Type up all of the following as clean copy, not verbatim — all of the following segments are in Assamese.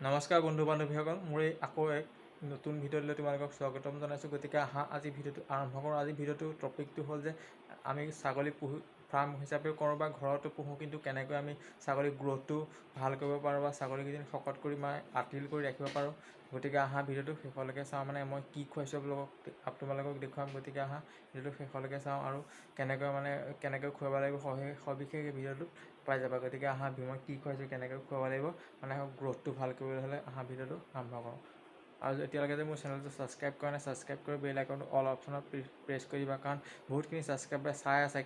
নমস্কাৰ বন্ধু বান্ধৱীসকল, মোৰ এই আকৌ এক নতুন ভিডিঅ'লৈ তোমালোকক স্বাগতম জনাইছোঁ। গতিকে আজি ভিডিঅ'টো আৰম্ভ কৰোঁ। আজি ভিডিঅ'টো টপিকটো হ'ল যে আমি ছাগলী ফাৰ্ম হিচাপেও কৰোঁ বা ঘৰতো পুহোঁ, কিন্তু কেনেকৈ আমি ছাগলীৰ গ্ৰ'থটো ভাল কৰিব পাৰোঁ বা ছাগলীকেইজনী শকত কৰি আতিল কৰি ৰাখিব পাৰোঁ। গতিকে ভিডিঅ'টো শেষলৈকে চাওঁ। মই কি খুৱাইছোঁ তোমালোকক দেখুৱাম। গতিকে ভিডিঅ'টো শেষলৈকে চাওঁ আৰু কেনেকৈ খুৱাব লাগিব সবিশেষ এই ভিডিঅ'টোত পাই যাবা। গতিকে মই কি খুৱাইছোঁ, কেনেকৈ খুৱাব লাগিব, গ্ৰ'থটো ভাল কৰিবলৈ হ'লে ভিডিঅ'টো আৰম্ভ কৰোঁ। আৰু এতিয়ালৈকে যে মোৰ চেনেলটো ছাবস্ক্ৰাইব কৰা নাই, ছাবস্ক্ৰাইব কৰি বেল আইকনটো অল অপশ্যনত প্ৰেছ কৰি দিবা, কাৰণ বহুতখিনি ছাবস্ক্ৰাইবাৰে চাই আছে,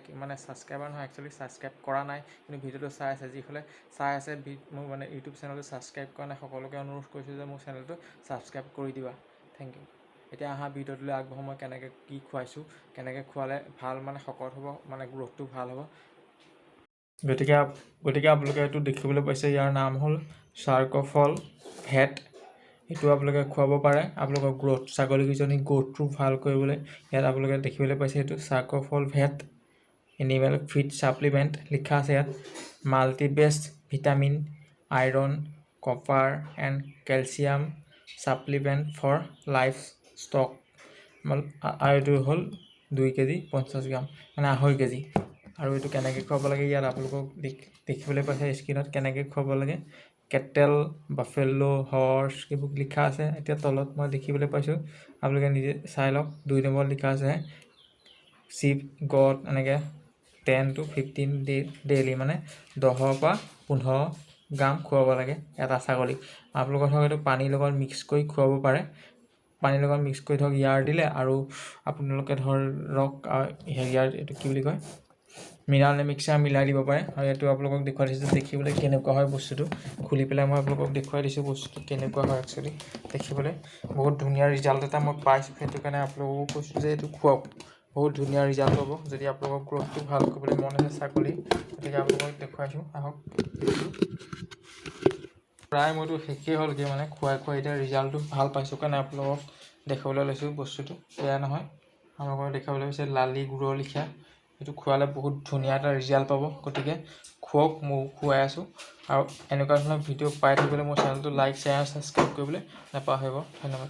ছাবস্ক্ৰাইবাৰ নহয়, একচুৱেলি ছাবস্ক্ৰাইব কৰা নাই, কিন্তু ভিডিঅ'টো চাই আছে। যিসকলে চাই আছে মোৰ ইউটিউব চেনেলটো ছাবস্ক্ৰাইব কৰা নাই, সকলোকে অনুৰোধ কৰিছোঁ যে মোৰ চেনেলটো ছাবস্ক্ৰাইব কৰি দিবা। Thank you. এতিয়া ভিডিঅ'টোলৈ আগবঢ়ো। মই কেনেকৈ কি খুৱাইছোঁ, কেনেকৈ খুৱালে ভাল শকত হ'ব, গ্ৰ'থটো ভাল হ'ব। গতিকে আপোনালোকে এইটো দেখিবলৈ পাইছে, ইয়াৰ নাম হ'ল চাৰ্ক'ফল ভেট। এইটো আপোনালোকে খুৱাব পাৰে আপোনালোকৰ ছাগলীকেইজনী গ্ৰ'থটো ভাল কৰিবলৈ। ইয়াত আপোনালোকে দেখিবলৈ পাইছে, এইটো চাৰ্ক'ফল ভেট এনিমেল ফিড ছাপ্লিমেণ্ট লিখা আছে। ইয়াত মাল্টিবেষ্ট vitamin, iron, copper and calcium supplement for life stock. আৰু এইটো হ'ল 2 কেজি 50 গ্ৰাম, 2.5 কেজি। আৰু এইটো কেনেকৈ খুৱাব লাগে, ইয়াত আপোনালোকক দেখিবলৈ পাইছে স্ক্ৰীণত কেনেকৈ খুৱাব লাগে। কেটেল, বাফেলো, হৰ্চ এইবোৰ লিখা আছে। এতিয়া তলত মই দেখিবলৈ পাইছোঁ, আপোনালোকে নিজে চাই লওক। 2 নম্বৰত লিখা আছে চিপ গট, এনেকৈ 10 to 15 ডেইলি, 10 পৰা 15 গ্ৰাম খুৱাব লাগে এটা ছাগলীক। আপোনালোকৰ ধৰক এইটো পানীৰ লগত মিক্স কৰি খুৱাব পাৰে। পানীৰ লগত মিক্স কৰি ধৰক ইয়াৰ দিলে, আৰু আপোনালোকে ধৰক ইয়াৰ এইটো কি বুলি কয়, মিনাৰেল মিক্সাৰ মিলাই দিব পাৰে। আৰু এইটো আপোনালোকক দেখুৱাই দিছোঁ দেখিবলৈ কেনেকুৱা হয় বস্তুটো। খুলি পেলাই মই আপোনালোকক দেখুৱাই দিছোঁ বস্তুটো কেনেকুৱা হয়। একচুৱেলি দেখিবলৈ বহুত ধুনীয়া ৰিজাল্ট এটা মই পাইছোঁ, সেইটো কাৰণে আপোনালোককো কৈছোঁ যে এইটো খুৱাওক। বহুত ধুনীয়া ৰিজাল্ট পাব যদি আপোনালোকৰ গ্ৰ'থটো ভাল কৰিবলৈ মন আছে ছাগলী। গতিকে আপোনালোকক দেখুৱাইছোঁ, আহক। প্ৰায় মইতো শেষেই হ'লগৈ, খুৱাই এতিয়া ৰিজাল্টটো ভাল পাইছোঁ কাৰণে আপোনালোকক দেখুৱাবলৈ লৈছোঁ। বস্তুটো বেয়া নহয়। আপোনালোকক দেখাবলৈ হৈছে লালি গুড়ৰ লিখা। এইটো খোৱালে বহুত ধুনীয়া এটা ৰিজাল্ট পাব। গতিকে খুৱাওক, মই খুৱাই আছোঁ। আৰু এনেকুৱা ধৰণৰ ভিডিঅ' পাই থাকিবলৈ মোৰ চেনেলটো লাইক, শ্বেয়াৰ, ছাবস্ক্ৰাইব কৰিবলৈ নাপাহৰিব। ধন্যবাদ।